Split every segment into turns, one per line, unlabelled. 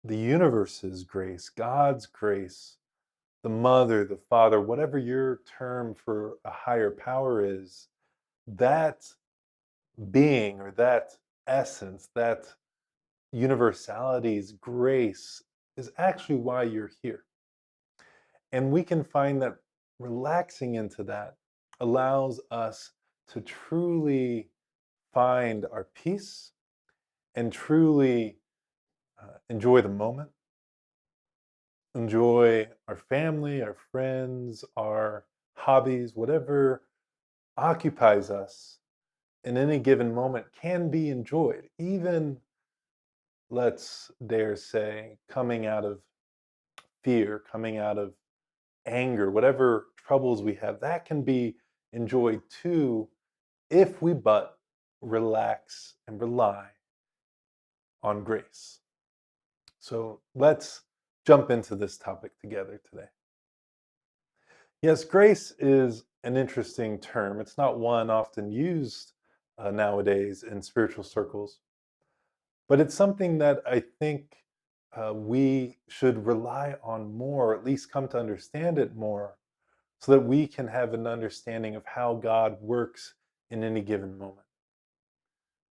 the universe's grace, God's grace, the Mother, the Father, whatever your term for a higher power is, that being or that essence, that universality's grace is actually why you're here. And we can find that relaxing into that allows us to truly find our peace and truly enjoy the moment, enjoy our family, our friends, our hobbies, whatever occupies us in any given moment can be enjoyed, even, let's dare say, coming out of fear, coming out of anger, whatever troubles we have, that can be enjoyed too if we but relax and rely on grace. So let's jump into this topic together today. Yes, grace is an interesting term. It's not one often used nowadays in spiritual circles, but it's something that I think we should rely on more, or at least come to understand it more, so that we can have an understanding of how God works in any given moment.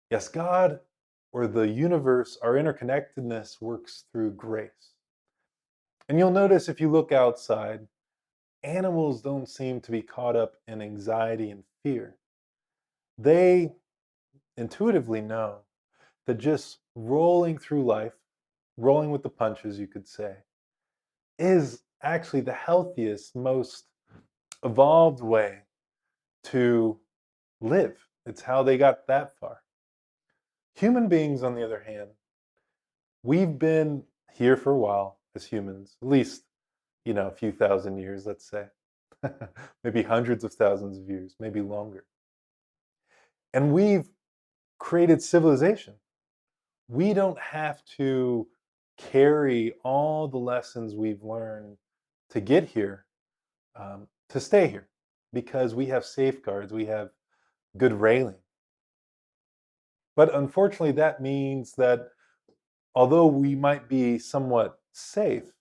Yes, God or the universe, our interconnectedness works through grace. And you'll notice if you look outside, animals don't seem to be caught up in anxiety and fear. They intuitively know that just rolling through life, rolling with the punches, you could say, is actually the healthiest, most evolved way to live. It's how they got that far. Human beings, on the other hand, we've been here for a while as humans, at least, a few thousand years, let's say. Maybe hundreds of thousands of years, maybe longer. And we've created civilization. We don't have to carry all the lessons we've learned to get here, to stay here, because we have safeguards, we have good railing. But unfortunately, that means that although we might be somewhat safe,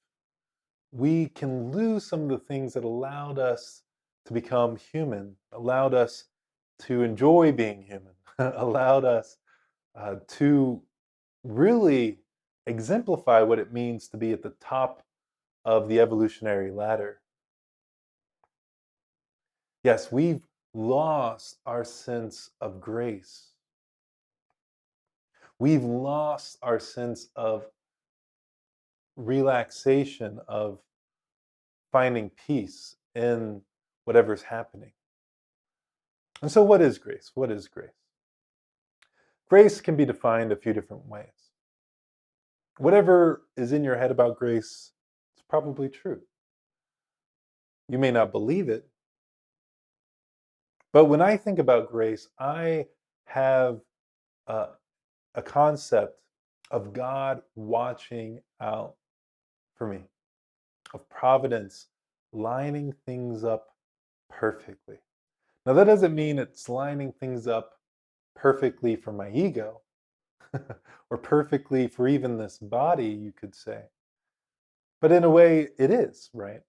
we can lose some of the things that allowed us to become human, allowed us to enjoy being human, allowed us to really exemplify what it means to be at the top of the evolutionary ladder. Yes, we've lost our sense of grace. We've lost our sense of relaxation, of finding peace in whatever's happening. And so, what is grace? What is grace? Grace can be defined a few different ways. Whatever is in your head about grace is probably true. You may not believe it, but when I think about grace, I have a, a concept of God watching out for me, of providence lining things up perfectly. Now, that doesn't mean it's lining things up perfectly for my ego or perfectly for even this body, you could say. But in a way, it is, right?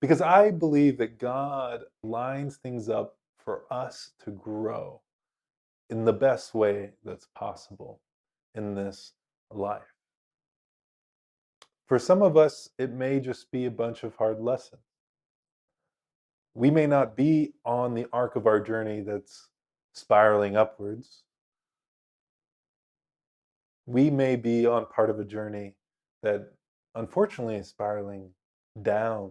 Because I believe that God lines things up for us to grow in the best way that's possible in this life. For some of us, it may just be a bunch of hard lessons. We may not be on the arc of our journey that's spiraling upwards. We may be on part of a journey that unfortunately is spiraling down.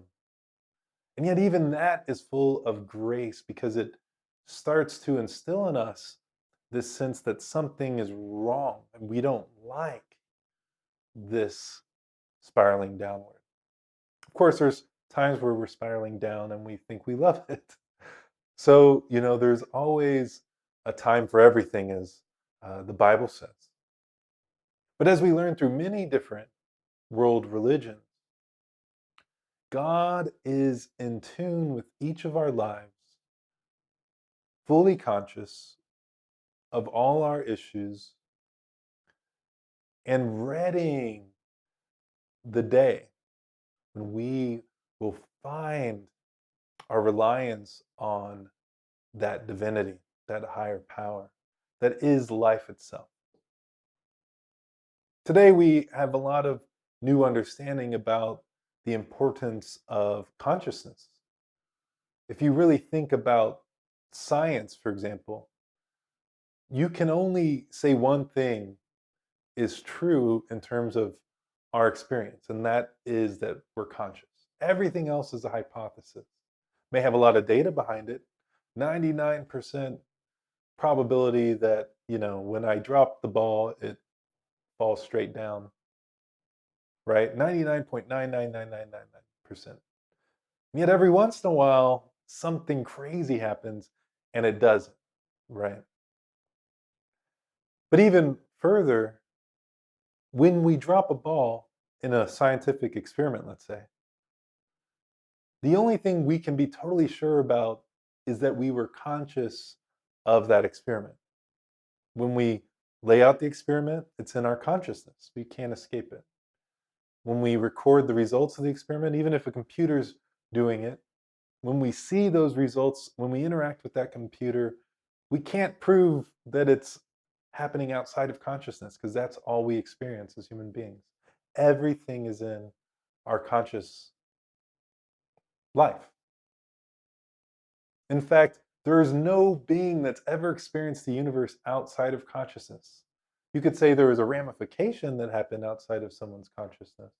And yet, even that is full of grace because it starts to instill in us this sense that something is wrong and we don't like this spiraling downward. Of course, there's times where we're spiraling down and we think we love it. So, there's always a time for everything, as the Bible says. But as we learn through many different world religions, God is in tune with each of our lives, fully conscious of all our issues, and readying the day when we will find our reliance on that divinity, that higher power that is life itself. Today, we have a lot of new understanding about the importance of consciousness. If you really think about science, for example, you can only say one thing is true in terms of our experience, and that is that we're conscious. Everything else is a hypothesis. May have a lot of data behind it. 99% probability that, when I drop the ball, it falls straight down, right? 99.99999%. Yet every once in a while, something crazy happens and it doesn't, right? But even further, when we drop a ball in a scientific experiment, let's say, the only thing we can be totally sure about is that we were conscious of that experiment. When we lay out the experiment, it's in our consciousness. We can't escape it. When we record the results of the experiment, even if a computer's doing it, when we see those results, when we interact with that computer, we can't prove that it's happening outside of consciousness because that's all we experience as human beings. Everything is in our conscious life. In fact, there is no being that's ever experienced the universe outside of consciousness. You could say there was a ramification that happened outside of someone's consciousness,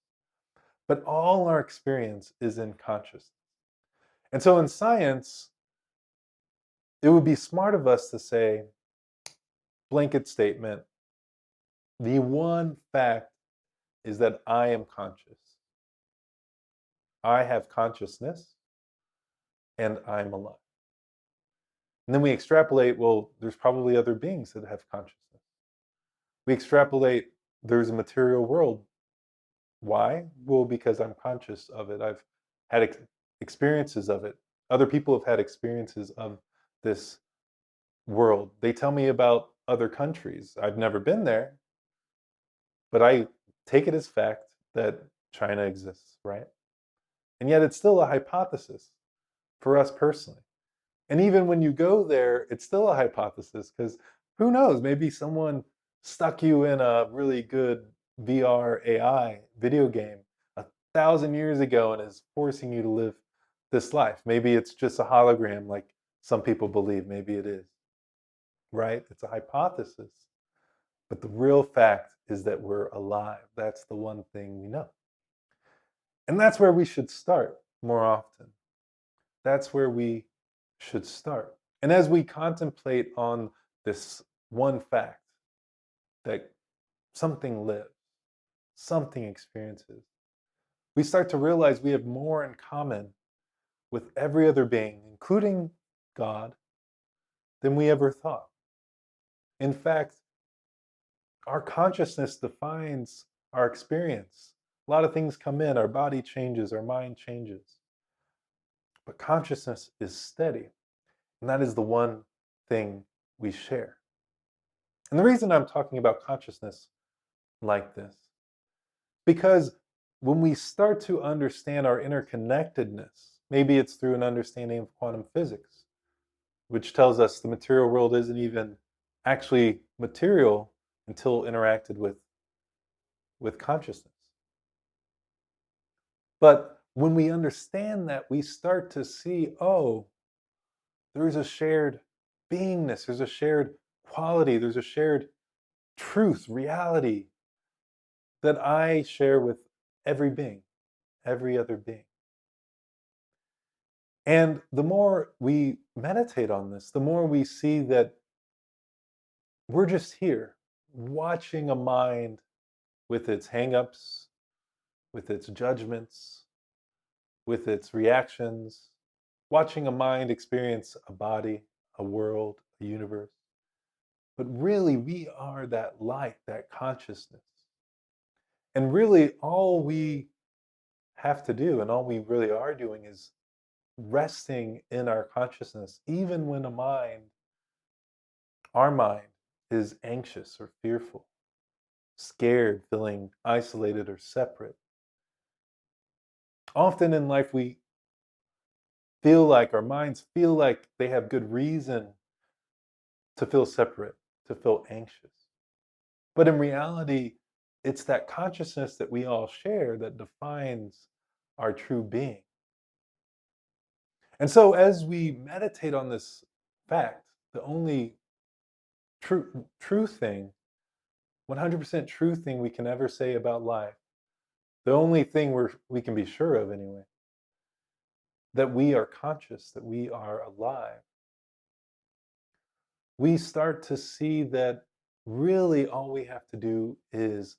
but all our experience is in consciousness. And so in science, it would be smart of us to say, blanket statement, the one fact is that I am conscious. I have consciousness and I'm alive. And then we extrapolate, well, there's probably other beings that have consciousness. We extrapolate, there's a material world. Why? Well, because I'm conscious of it. I've had experiences of it. Other people have had experiences of this world. They tell me about other countries. I've never been there, but I take it as fact that China exists, right? And yet it's still a hypothesis for us personally. And even when you go there, it's still a hypothesis because who knows? Maybe someone stuck you in a really good VR AI video game 1,000 years ago and is forcing you to live this life. Maybe it's just a hologram like some people believe. Maybe it is, right? It's a hypothesis. But the real fact is that we're alive. That's the one thing we know. And that's where we should start more often. That's where we should start. And as we contemplate on this one fact that something lives, something experiences, we start to realize we have more in common with every other being, including God, than we ever thought. In fact, our consciousness defines our experience. A lot of things come in, our body changes, our mind changes. But consciousness is steady. And that is the one thing we share. And the reason I'm talking about consciousness like this, because when we start to understand our interconnectedness, maybe it's through an understanding of quantum physics, which tells us the material world isn't even actually material until interacted with consciousness. But when we understand that, we start to see, oh, there's a shared beingness, there's a shared quality, there's a shared truth, reality that I share with every being, every other being. And the more we meditate on this, the more we see that we're just here watching a mind with its hangups, with its judgments, with its reactions, watching a mind experience a body, a world, a universe. But really, we are that light, that consciousness. And really, all we have to do, and all we really are doing, is resting in our consciousness, even when our mind, is anxious or fearful, scared, feeling isolated or separate. Often in life, we feel like our minds feel like they have good reason to feel separate, to feel anxious. But in reality, it's that consciousness that we all share that defines our true being. And so, as we meditate on this fact, the only true thing, 100% true thing we can ever say about life, the only thing we can be sure of anyway, that we are conscious, that we are alive, we start to see that really all we have to do is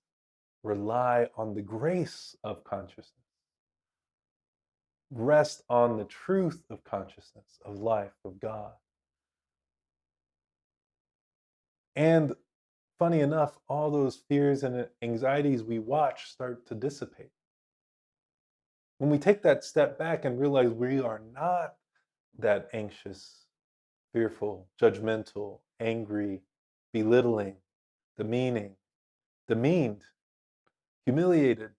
rely on the grace of consciousness, rest on the truth of consciousness, of life, of God. And funny enough, all those fears and anxieties we watch start to dissipate. When we take that step back and realize we are not that anxious, fearful, judgmental, angry, belittling, demeaning, demeaned, humiliated,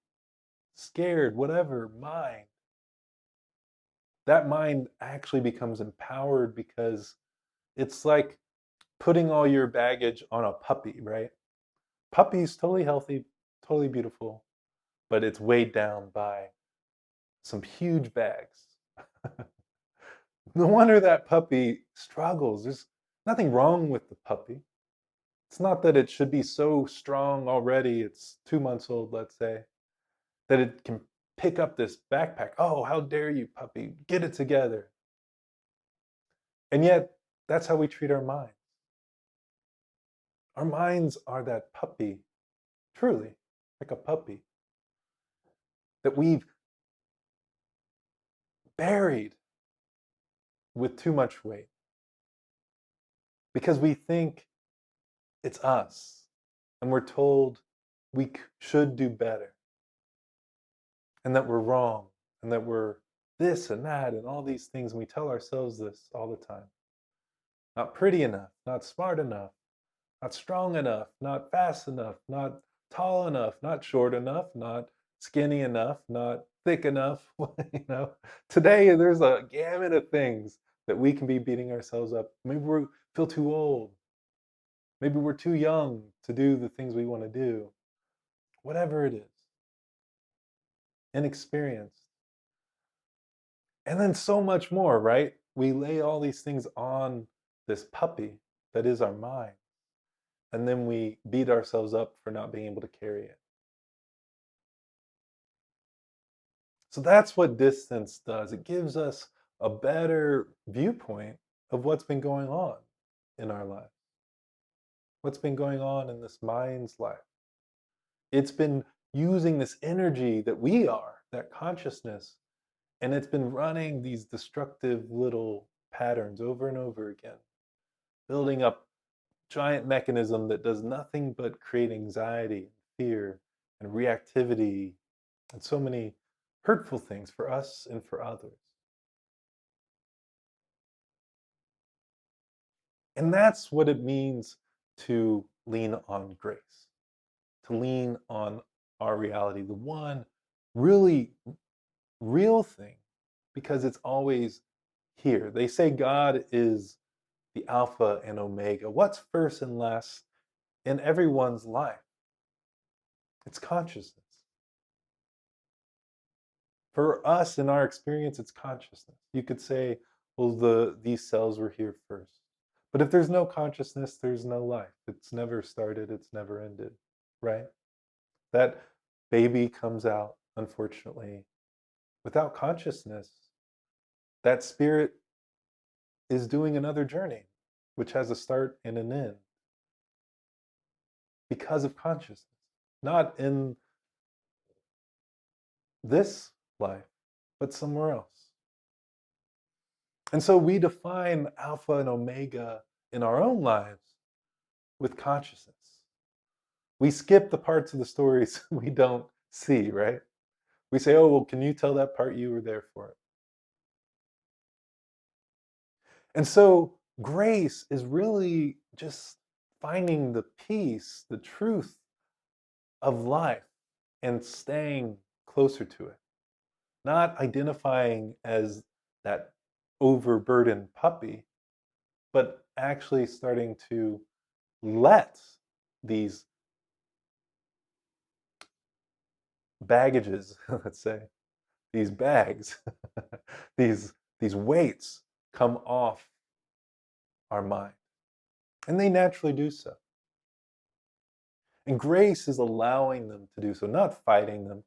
scared, whatever mind, that mind actually becomes empowered because it's like putting all your baggage on a puppy, right? Puppy's totally healthy, totally beautiful, but it's weighed down by some huge bags. No wonder that puppy struggles. There's nothing wrong with the puppy. It's not that it should be so strong already. It's 2 months old, let's say, that it can pick up this backpack. Oh, how dare you, puppy? Get it together. And yet, that's how we treat our minds. Our minds are that puppy, truly, like a puppy, that we've buried with too much weight because we think it's us and we're told we should do better and that we're wrong and that we're this and that and all these things. And we tell ourselves this all the time. Not pretty enough, not smart enough, not strong enough, not fast enough, not tall enough, not short enough, not skinny enough, not thick enough. Today there's a gamut of things that we can be beating ourselves up. Maybe we feel too old. Maybe we're too young to do the things we want to do. Whatever it is, inexperienced. And then so much more, right? We lay all these things on this puppy that is our mind. And then we beat ourselves up for not being able to carry it. So that's what distance does. It gives us a better viewpoint of what's been going on in our life, what's been going on in this mind's life. It's been using this energy that we are, that consciousness, and it's been running these destructive little patterns over and over again, building up giant mechanism that does nothing but create anxiety, fear, and reactivity, and so many hurtful things for us and for others. And that's what it means to lean on grace, to lean on our reality, the one really real thing, because it's always here. They say God is the Alpha and Omega. What's first and last in everyone's life? It's consciousness. For us, in our experience, it's consciousness. You could say, well, these cells were here first. But if there's no consciousness, there's no life. It's never started, it's never ended, right? That baby comes out, unfortunately, without consciousness. That spirit is doing another journey, which has a start and an end because of consciousness, not in this life, but somewhere else. And so we define Alpha and Omega in our own lives with consciousness. We skip the parts of the stories we don't see, right? We say, oh, well, can you tell that part you were there for it? And so grace is really just finding the peace, the truth of life and staying closer to it. not identifying as that overburdened puppy, but actually starting to let these baggages, let's say, these bags, these these weights come off our mind. And they naturally do so. And grace is allowing them to do so, not fighting them,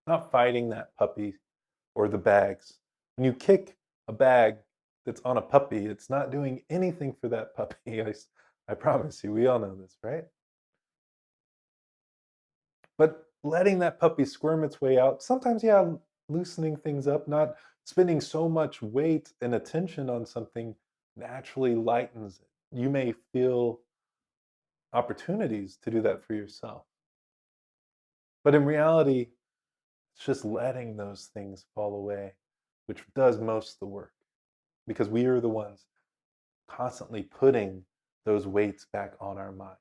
not fighting that puppy or the bags. When you kick a bag that's on a puppy, it's not doing anything for that puppy. I promise you, we all know this, right? But letting that puppy squirm its way out, sometimes, yeah, loosening things up, not spending so much weight and attention on something naturally lightens it. You may feel opportunities to do that for yourself. But in reality, it's just letting those things fall away, which does most of the work because we are the ones constantly putting those weights back on our minds.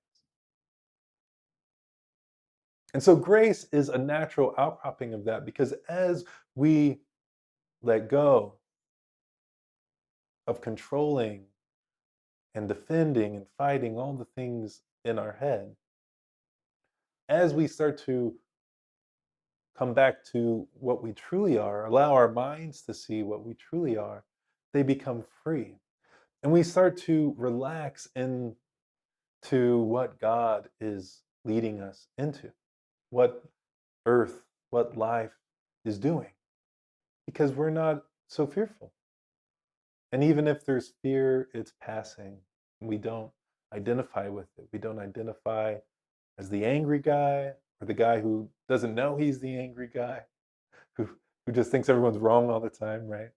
And so grace is a natural outcropping of that because as we let go of controlling and defending and fighting all the things in our head, as we start to come back to what we truly are, allow our minds to see what we truly are, they become free. And we start to relax into what God is leading us into, what earth, what life is doing, because we're not so fearful. And even if there's fear, it's passing. We don't identify with it. We don't identify as the angry guy or the guy who doesn't know he's the angry guy, who, who just thinks everyone's wrong all the time, right?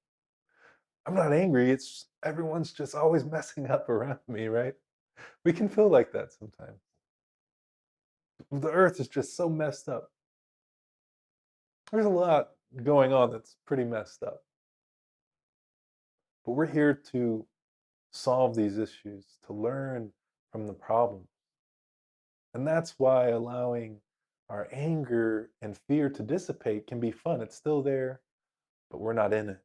I'm not angry. It's everyone's just always messing up around me, right? We can feel like that sometimes. The earth is just so messed up. There's a lot going on that's pretty messed up. But we're here to solve these issues, to learn from the problem. And that's why allowing our anger and fear to dissipate can be fun. It's still there, but we're not in it.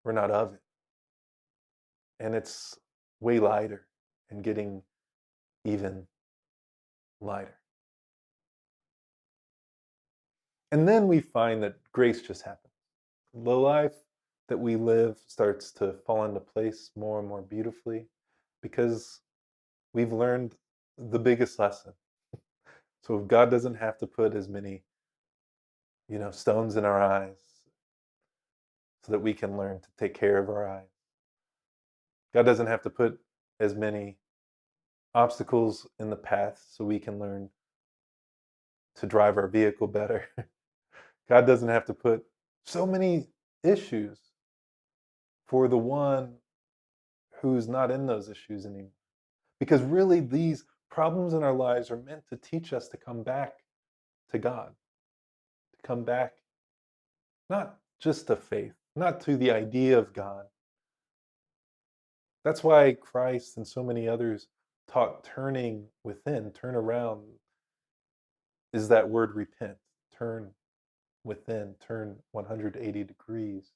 We're not of it. And it's way lighter and getting even lighter. And then we find that grace just happens. The life that we live starts to fall into place more and more beautifully because we've learned the biggest lesson. So God doesn't have to put as many, stones in our eyes so that we can learn to take care of our eyes. God doesn't have to put as many obstacles in the path so we can learn to drive our vehicle better. God doesn't have to put so many issues for the one who's not in those issues anymore. Because really, these problems in our lives are meant to teach us to come back to God, to come back not just to faith, not to the idea of God. That's why Christ and so many others taught turning within, turn around, is that word repent, turn within, turn 180 degrees.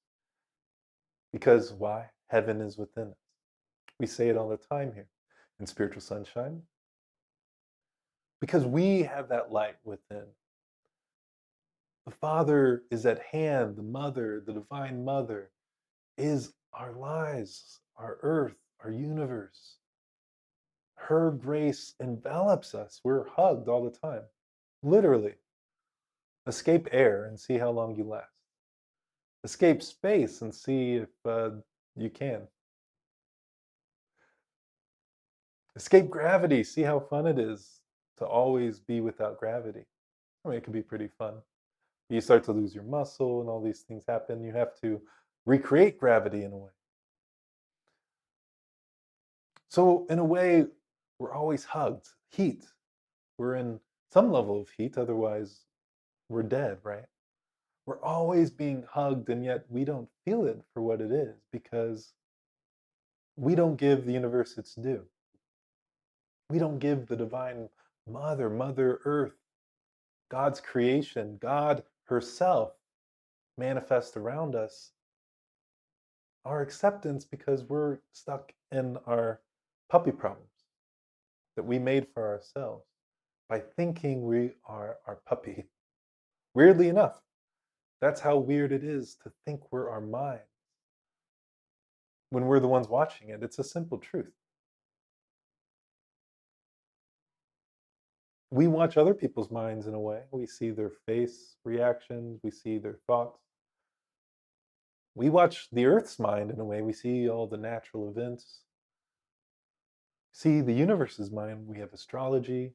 Because why? Heaven is within us. We say it all the time here in Spiritual Sunshine. Because we have that light within. The Father is at hand, the Mother, the Divine Mother, is our lives, our earth, our universe. Her grace envelops us. We're hugged all the time. Literally. Escape air and see how long you last. Escape space and see if you can. Escape gravity, see how fun it is to always be without gravity. I mean, it can be pretty fun. You start to lose your muscle and all these things happen. You have to recreate gravity in a way. So, in a way, we're always hugged. Heat. We're in some level of heat, otherwise, we're dead, right? We're always being hugged, and yet we don't feel it for what it is because we don't give the universe its due. We don't give the Divine Mother, Mother Earth, God's creation, God herself, manifest around us our acceptance because we're stuck in our puppy problems that we made for ourselves by thinking we are our puppy. Weirdly enough, that's how weird it is to think we're our mind when we're the ones watching it. It's a simple truth. We watch other people's minds in a way. We see their face reactions, we see their thoughts. We watch the Earth's mind in a way. We see all the natural events. See the universe's mind. We have astrology,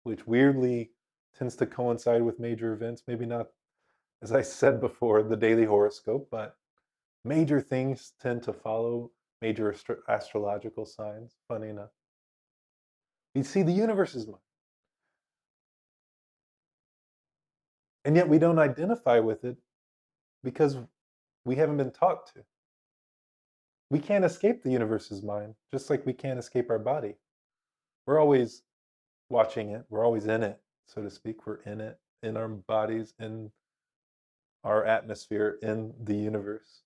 which weirdly tends to coincide with major events. Maybe not, as I said before, the daily horoscope, but major things tend to follow major astrological signs, funny enough. We see the universe's mind. And yet we don't identify with it because we haven't been taught to. We can't escape the universe's mind, just like we can't escape our body. We're always watching it, we're always in it, so to speak. We're in it, in our bodies, in our atmosphere, in the universe.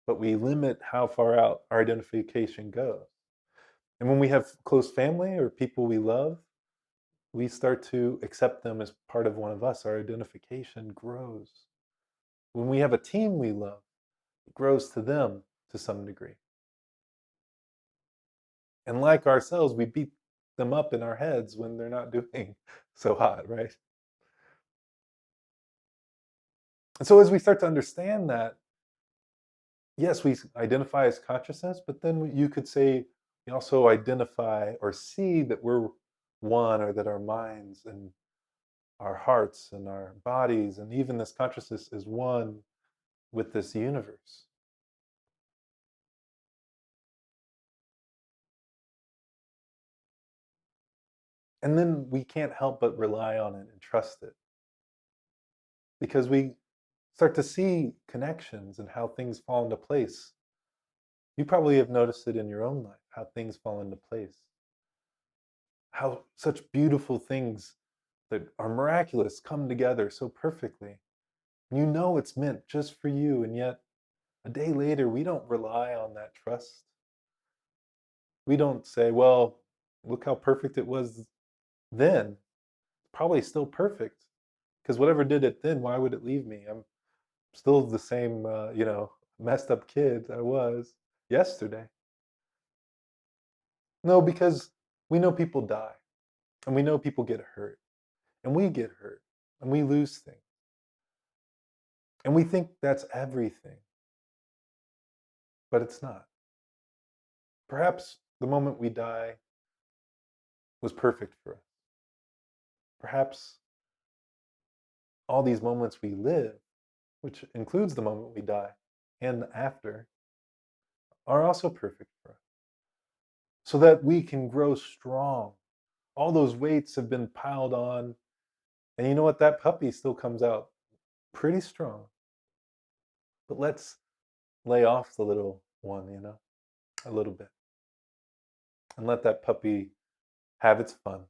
But we limit how far out our identification goes. And when we have close family or people we love, we start to accept them as part of one of us. Our identification grows. When we have a team we love, it grows to them to some degree. And like ourselves, we beat them up in our heads when they're not doing so hot, right? And so as we start to understand that, yes, we identify as consciousness, but then you could say we also identify or see that we're one, or that our minds and our hearts and our bodies and even this consciousness is one with this universe. And then we can't help but rely on it and trust it because we start to see connections and how things fall into place. You probably have noticed it in your own life, how things fall into place, how such beautiful things that are miraculous come together so perfectly. You know it's meant just for you, and yet a day later, we don't rely on that trust. We don't say, well, look how perfect it was then. Probably still perfect. Because whatever did it then, why would it leave me? I'm still the same, messed up kid I was yesterday. No, because we know people die, and we know people get hurt, and we get hurt, and we lose things. And we think that's everything, but it's not. Perhaps the moment we die was perfect for us. Perhaps all these moments we live, which includes the moment we die and after, are also perfect for us. So that we can grow strong. All those weights have been piled on. And you know what? That puppy still comes out pretty strong. But let's lay off the little one, a little bit. And let that puppy have its fun,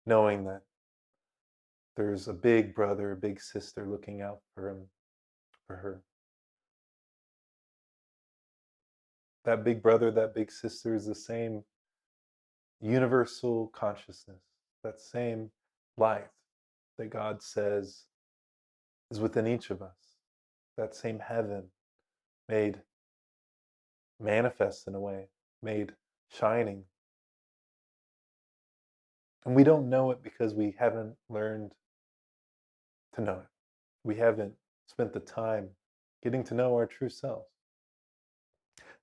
knowing that there's a big brother, a big sister looking out for him, for her. That big brother, that big sister is the same universal consciousness, that same light that God says is within each of us, that same heaven made manifest in a way, made shining. And we don't know it because we haven't learned to know it. We haven't spent the time getting to know our true selves.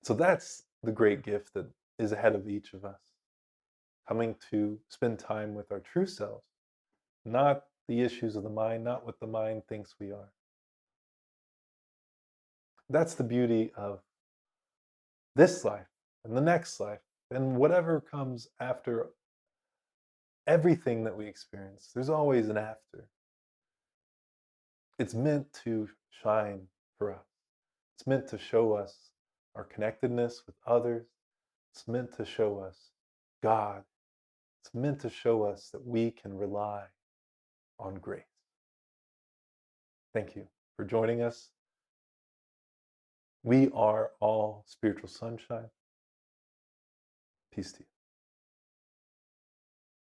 So that's the great gift that is ahead of each of us, coming to spend time with our true selves, not the issues of the mind, not what the mind thinks we are. That's the beauty of this life and the next life and whatever comes after everything that we experience. There's always an after. It's meant to shine for us. It's meant to show us our connectedness with others. It's meant to show us God. It's meant to show us that we can rely on grace. Thank you for joining us. We are all spiritual sunshine. Peace to you.